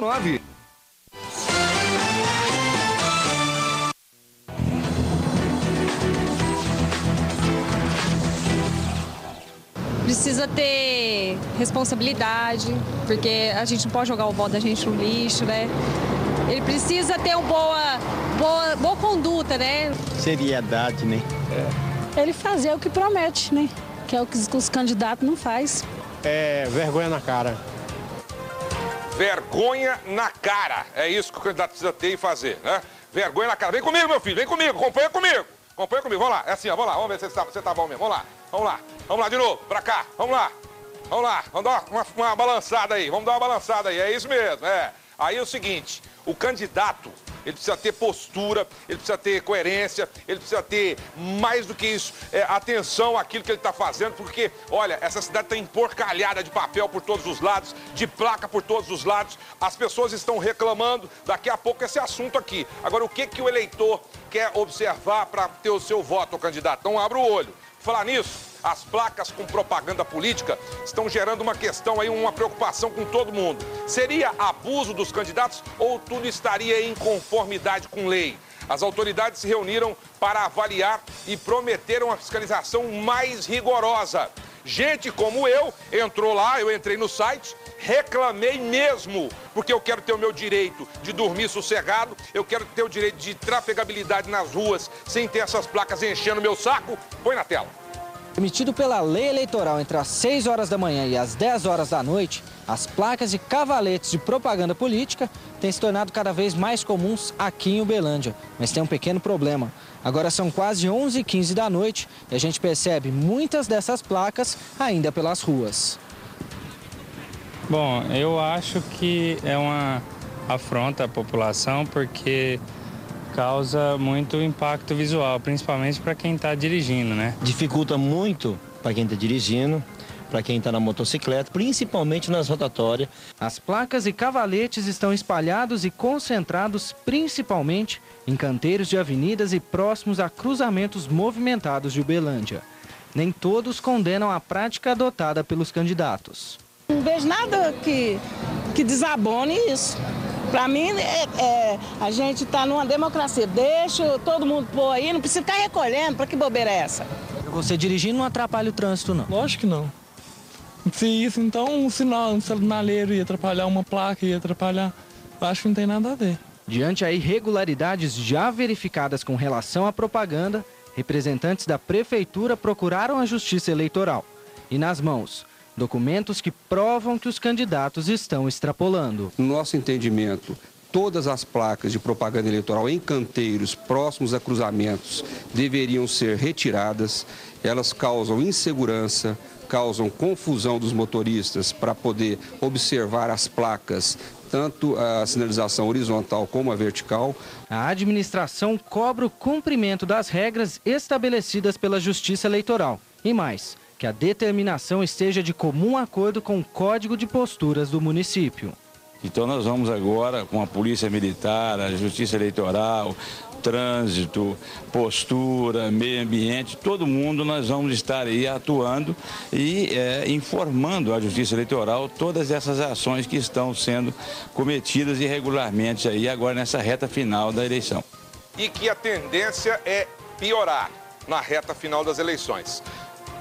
9. Precisa ter responsabilidade, porque a gente não pode jogar o voto da gente no lixo, né? Ele precisa ter uma boa conduta, né? Seriedade, né? Ele fazer o que promete, né? Que é o que os candidatos não fazem. É vergonha na cara. Vergonha na cara. É isso que o candidato precisa ter e fazer, né? Vergonha na cara. Vem comigo, meu filho, vem comigo, acompanha comigo. Acompanha comigo, vamos lá. É assim, ó, vamos lá, vamos ver se você tá bom mesmo. Vamos lá, vamos lá. Vamos lá de novo, pra cá, vamos lá. Vamos lá, vamos dar uma balançada aí, vamos dar uma balançada aí, é isso mesmo, é. Aí é o seguinte, o candidato, ele precisa ter postura, ele precisa ter coerência, ele precisa ter, mais do que isso, atenção àquilo que ele está fazendo, porque, olha, essa cidade está emporcalhada de papel por todos os lados, de placa por todos os lados, as pessoas estão reclamando, daqui a pouco esse assunto aqui. Agora, o que o eleitor quer observar para ter o seu voto, candidato? Então, abra o olho. Falar nisso, as placas com propaganda política estão gerando uma questão aí, uma preocupação com todo mundo. Seria abuso dos candidatos ou tudo estaria em conformidade com lei? As autoridades se reuniram para avaliar e prometeram uma fiscalização mais rigorosa. Gente como eu entrou lá, eu entrei no site, reclamei mesmo, porque eu quero ter o meu direito de dormir sossegado, eu quero ter o direito de trafegabilidade nas ruas sem ter essas placas enchendo meu saco. Põe na tela. Emitido pela lei eleitoral entre as 6 horas da manhã e as 10 horas da noite, as placas e cavaletes de propaganda política têm se tornado cada vez mais comuns aqui em Uberlândia. Mas tem um pequeno problema. Agora são quase 11h15 da noite e a gente percebe muitas dessas placas ainda pelas ruas. Bom, eu acho que é uma afronta à população porque causa muito impacto visual, principalmente para quem está dirigindo, né? Dificulta muito para quem está dirigindo, para quem está na motocicleta, principalmente nas rotatórias. As placas e cavaletes estão espalhados e concentrados principalmente em canteiros de avenidas e próximos a cruzamentos movimentados de Uberlândia. Nem todos condenam a prática adotada pelos candidatos. Não vejo nada que desabone isso. Para mim, a gente está numa democracia. Deixa todo mundo pôr aí, não precisa ficar recolhendo. Para que bobeira é essa? Você dirigindo não atrapalha o trânsito, não? Lógico que não. Se isso, então, um sinaleiro ia atrapalhar, uma placa ia atrapalhar. Acho que não tem nada a ver. Diante a irregularidades já verificadas com relação à propaganda, representantes da Prefeitura procuraram a Justiça Eleitoral. E nas mãos, documentos que provam que os candidatos estão extrapolando. No nosso entendimento, todas as placas de propaganda eleitoral em canteiros próximos a cruzamentos deveriam ser retiradas. Elas causam insegurança, causam confusão dos motoristas para poder observar as placas, tanto a sinalização horizontal como a vertical. A administração cobra o cumprimento das regras estabelecidas pela Justiça Eleitoral. E mais, que a determinação esteja de comum acordo com o Código de Posturas do município. Então nós vamos agora com a Polícia Militar, a Justiça Eleitoral, trânsito, postura, meio ambiente, todo mundo nós vamos estar aí atuando e informando a Justiça Eleitoral todas essas ações que estão sendo cometidas irregularmente aí agora nessa reta final da eleição. E que a tendência é piorar na reta final das eleições.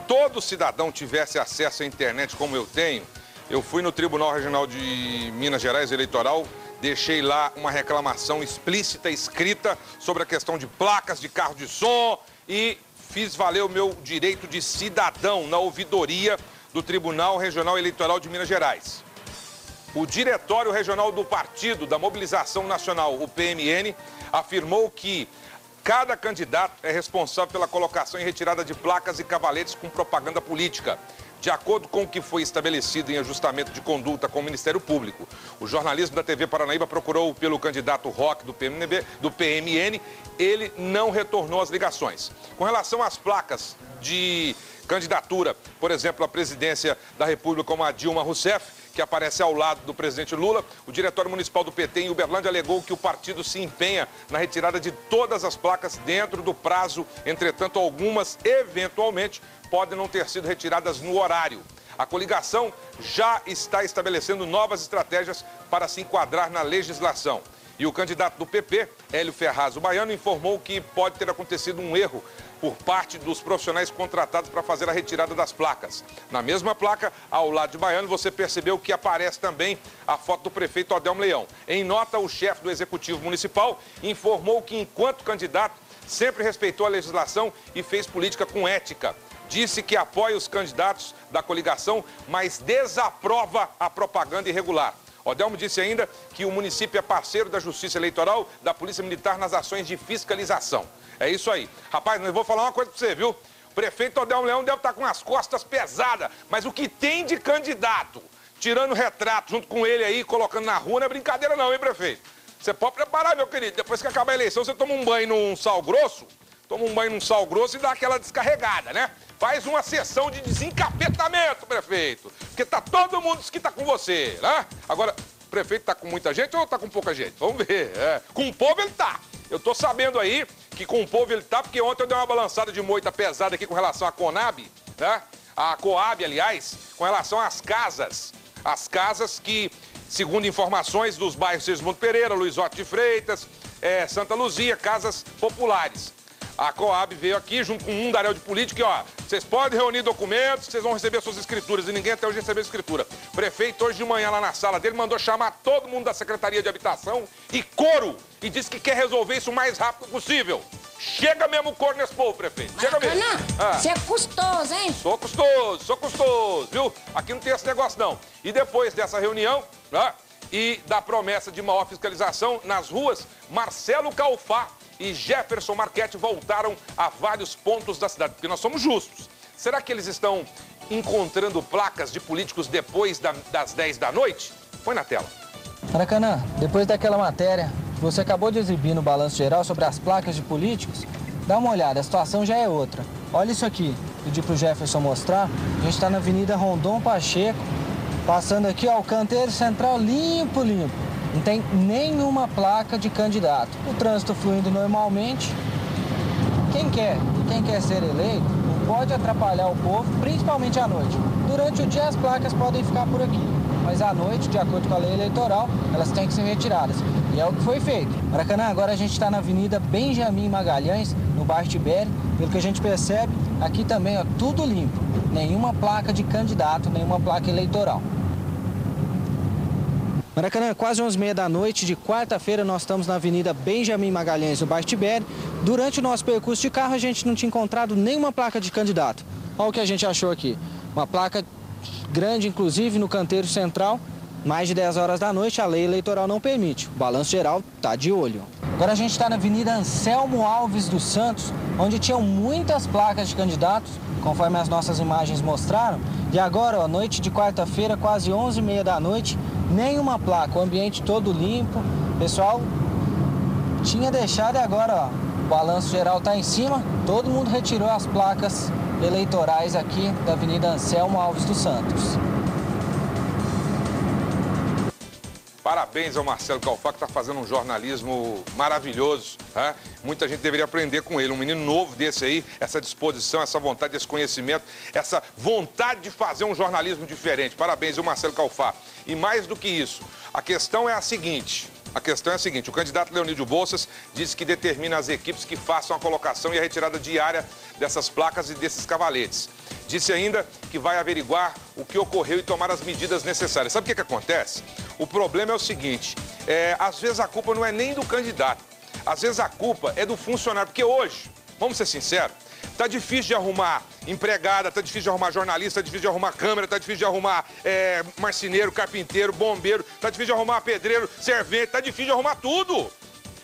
Todo cidadão tivesse acesso à internet como eu tenho, eu fui no Tribunal Regional de Minas Gerais Eleitoral, deixei lá uma reclamação explícita, escrita, sobre a questão de placas de carro de som e fiz valer o meu direito de cidadão na ouvidoria do Tribunal Regional Eleitoral de Minas Gerais. O Diretório Regional do Partido da Mobilização Nacional, o PMN, afirmou que cada candidato é responsável pela colocação e retirada de placas e cavaletes com propaganda política, de acordo com o que foi estabelecido em ajustamento de conduta com o Ministério Público. O jornalismo da TV Paranaíba procurou pelo candidato Roque do PMN, ele não retornou as ligações. Com relação às placas de candidatura, por exemplo, à presidência da República como a Dilma Rousseff, que aparece ao lado do presidente Lula, o Diretório Municipal do PT em Uberlândia alegou que o partido se empenha na retirada de todas as placas dentro do prazo. Entretanto, algumas, eventualmente, podem não ter sido retiradas no horário. A coligação já está estabelecendo novas estratégias para se enquadrar na legislação. E o candidato do PP, Hélio Ferraz, o baiano, informou que pode ter acontecido um erro por parte dos profissionais contratados para fazer a retirada das placas. Na mesma placa, ao lado de baiano, você percebeu que aparece também a foto do prefeito Adelmo Leão. Em nota, o chefe do Executivo Municipal informou que, enquanto candidato, sempre respeitou a legislação e fez política com ética. Disse que apoia os candidatos da coligação, mas desaprova a propaganda irregular. Adelmo disse ainda que o município é parceiro da Justiça Eleitoral, da Polícia Militar nas ações de fiscalização. É isso aí. Rapaz, eu vou falar uma coisa pra você, viu? O prefeito Adelmo Leão deve estar com as costas pesadas, mas o que tem de candidato tirando retrato junto com ele aí, colocando na rua, não é brincadeira não, hein, prefeito? Você pode preparar, meu querido. Depois que acabar a eleição, você toma um banho num sal grosso, e dá aquela descarregada, né? Faz uma sessão de desencapetamento, prefeito. Porque tá todo mundo que tá com você, né? Agora, o prefeito tá com muita gente ou tá com pouca gente? Vamos ver. Com o povo ele tá. Eu tô sabendo aí que com o povo ele tá, porque ontem eu dei uma balançada de moita pesada aqui com relação à Conab, né? A Coab, aliás, com relação às casas. As casas que, segundo informações dos bairros Sigismundo Pereira, Luiz Otto de Freitas, Santa Luzia, casas populares. A Coab veio aqui junto com um mundaréu de político e, ó, vocês podem reunir documentos, vocês vão receber suas escrituras. E ninguém até hoje recebeu escritura. O prefeito, hoje de manhã, lá na sala dele, mandou chamar todo mundo da Secretaria de Habitação e coro. E disse que quer resolver isso o mais rápido possível. Chega mesmo o coro nesse povo, prefeito. Chega mesmo. Você é custoso, hein? Sou custoso, viu? Aqui não tem esse negócio, não. E depois dessa reunião, né, e da promessa de maior fiscalização nas ruas, Marcelo Calfá e Jefferson Marchetti voltaram a vários pontos da cidade, porque nós somos justos. Será que eles estão encontrando placas de políticos depois das 10 da noite? Põe na tela. Maracanã, depois daquela matéria que você acabou de exibir no Balanço Geral sobre as placas de políticos, dá uma olhada, a situação já é outra. Olha isso aqui, pedi pro Jefferson mostrar. A gente está na Avenida Rondon Pacheco, passando aqui, ó, o canteiro central limpo. Não tem nenhuma placa de candidato. O trânsito fluindo normalmente. Quem quer ser eleito não pode atrapalhar o povo, principalmente à noite. Durante o dia as placas podem ficar por aqui, mas à noite, de acordo com a lei eleitoral, elas têm que ser retiradas. E é o que foi feito. Maracanã, agora a gente está na Avenida Benjamin Magalhães, no bairro Tibério. Pelo que a gente percebe, aqui também, ó, tudo limpo. Nenhuma placa de candidato, nenhuma placa eleitoral. Maracanã, quase 11h30 da noite de quarta-feira, nós estamos na Avenida Benjamin Magalhães, no bairro Tibério. Durante o nosso percurso de carro, a gente não tinha encontrado nenhuma placa de candidato. Olha o que a gente achou aqui. Uma placa grande, inclusive, no canteiro central. Mais de 10 horas da noite, a lei eleitoral não permite. O Balanço Geral está de olho. Agora a gente está na Avenida Anselmo Alves dos Santos, onde tinham muitas placas de candidatos, conforme as nossas imagens mostraram. E agora, ó, noite de quarta-feira, quase 11h30 da noite, nenhuma placa, o ambiente todo limpo. Pessoal, tinha deixado e agora, ó, o Balanço Geral está em cima. Todo mundo retirou as placas eleitorais aqui da Avenida Anselmo Alves dos Santos. Parabéns ao Marcelo Calfá, que está fazendo um jornalismo maravilhoso. Né? Muita gente deveria aprender com ele. Um menino novo desse aí, essa disposição, essa vontade, esse conhecimento, essa vontade de fazer um jornalismo diferente. Parabéns ao Marcelo Calfá. E mais do que isso, a questão é a seguinte. O candidato Leonídio Bolsas disse que determina as equipes que façam a colocação e a retirada diária dessas placas e desses cavaletes. Disse ainda que vai averiguar o que ocorreu e tomar as medidas necessárias. Sabe o que acontece? O problema é o seguinte, às vezes a culpa não é nem do candidato, às vezes a culpa é do funcionário, porque hoje, vamos ser sinceros, tá difícil de arrumar empregada, tá difícil de arrumar jornalista, tá difícil de arrumar câmera, tá difícil de arrumar marceneiro, carpinteiro, bombeiro, tá difícil de arrumar pedreiro, servente, tá difícil de arrumar tudo.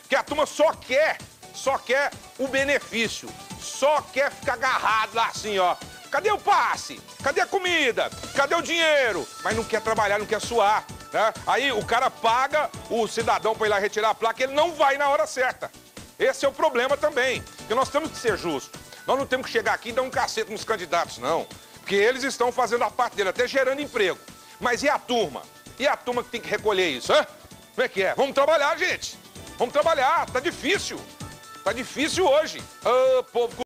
Porque a turma só quer o benefício, só quer ficar agarrado lá assim, ó. Cadê o passe? Cadê a comida? Cadê o dinheiro? Mas não quer trabalhar, não quer suar, né? Aí o cara paga o cidadão para ir lá retirar a placa, ele não vai na hora certa. Esse é o problema também, porque nós temos que ser justos. Nós não temos que chegar aqui e dar um cacete nos candidatos, não. Porque eles estão fazendo a parte dele, até gerando emprego. Mas e a turma? E a turma que tem que recolher isso, hã? Como é que é? Vamos trabalhar, gente. Vamos trabalhar, tá difícil. Tá difícil hoje. Ô, povo...